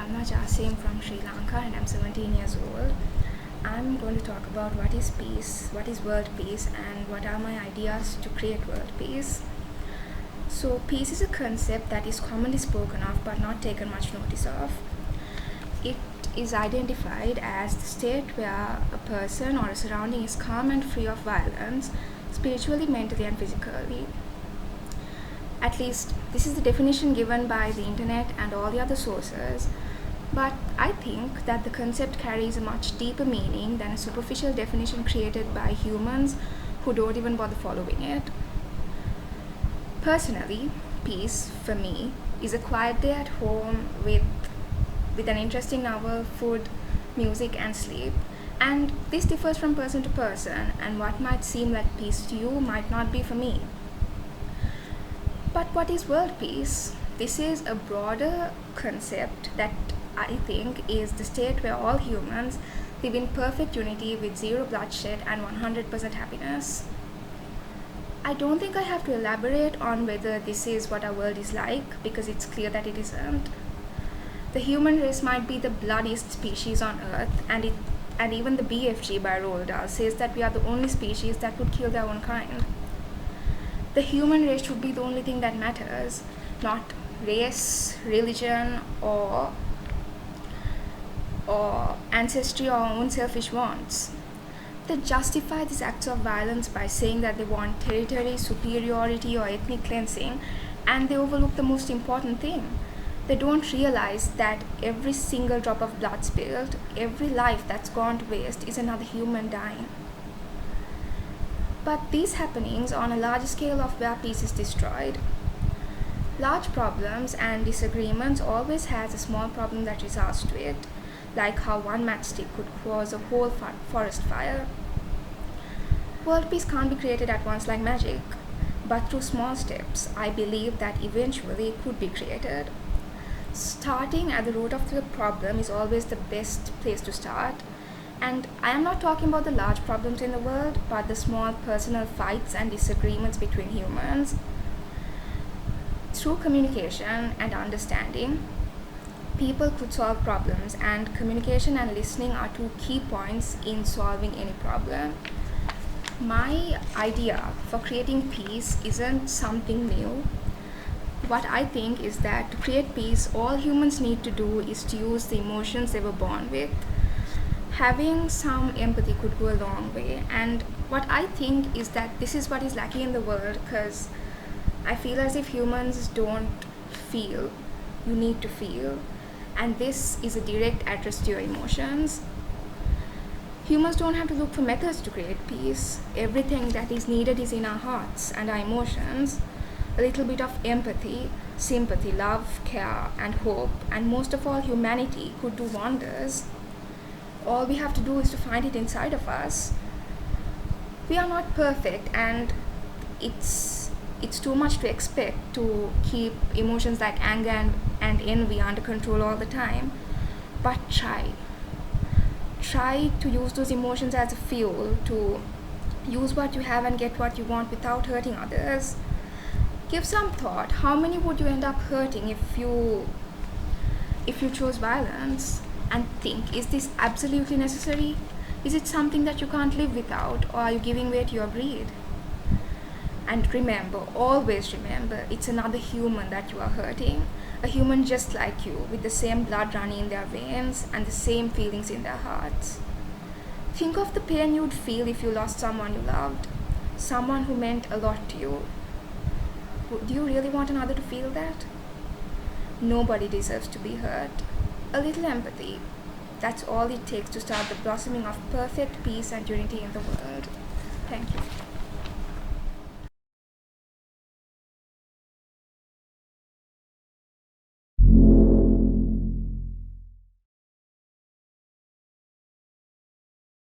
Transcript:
Ramlah from Sri Lanka and I'm 17 years old. I'm going to talk about what is peace, what is world peace, and what are my ideas to create world peace. So, peace is a concept that is commonly spoken of but not taken much notice of. It is identified as the state where a person or a surrounding is calm and free of violence, spiritually, mentally, and physically. At least, this is the definition given by the internet and all the other sources. But I think that the concept carries a much deeper meaning than a superficial definition created by humans who don't even bother following it. Personally, peace, for me, is a quiet day at home with an interesting novel, food, music, and sleep. And this differs from person to person, and what might seem like peace to you might not be for me. But what is world peace? This is a broader concept that I think is the state where all humans live in perfect unity with zero bloodshed and 100% happiness. I don't think I have to elaborate on whether this is what our world is like, because it's clear that it isn't. The human race might be the bloodiest species on earth, and even the BFG by Roald Dahl says that we are the only species that would kill their own kind. The human race should be the only thing that matters, not race, religion, or ancestry or own selfish wants. They justify these acts of violence by saying that they want territory, superiority, or ethnic cleansing, and they overlook the most important thing. They don't realize that every single drop of blood spilled, every life that's gone to waste is another human dying. But these happenings on a larger scale of where peace is destroyed. Large problems and disagreements always has a small problem that results to it, like how one matchstick could cause a whole forest fire. World peace can't be created at once like magic, but through small steps, I believe that eventually it could be created. Starting at the root of the problem is always the best place to start. And I am not talking about the large problems in the world, but the small personal fights and disagreements between humans. Through communication and understanding, people could solve problems, and communication and listening are two key points in solving any problem. My idea for creating peace isn't something new. What I think is that to create peace, all humans need to do is to use the emotions they were born with. Having some empathy could go a long way, and what I think is that this is what is lacking in the world, because I feel as if humans don't feel. You need to feel, and this is a direct address to your emotions. Humans don't have to look for methods to create peace. Everything that is needed is in our hearts and our emotions. A little bit of empathy, sympathy, love, care, and hope, and most of all humanity could do wonders. All we have to do is to find it inside of us. We are not perfect, and it's too much to expect to keep emotions like anger and envy under control all the time. But try to use those emotions as a fuel, to use what you have and get what you want without hurting others. Give some thought. How many would you end up hurting if you chose violence? And think, is this absolutely necessary? Is it something that you can't live without, or are you giving way to your greed? And remember, always remember, it's another human that you are hurting. A human just like you, with the same blood running in their veins and the same feelings in their hearts. Think of the pain you'd feel if you lost someone you loved, someone who meant a lot to you. Do you really want another to feel that? Nobody deserves to be hurt. A little empathy. That's all it takes to start the blossoming of perfect peace and unity in the world. Thank you.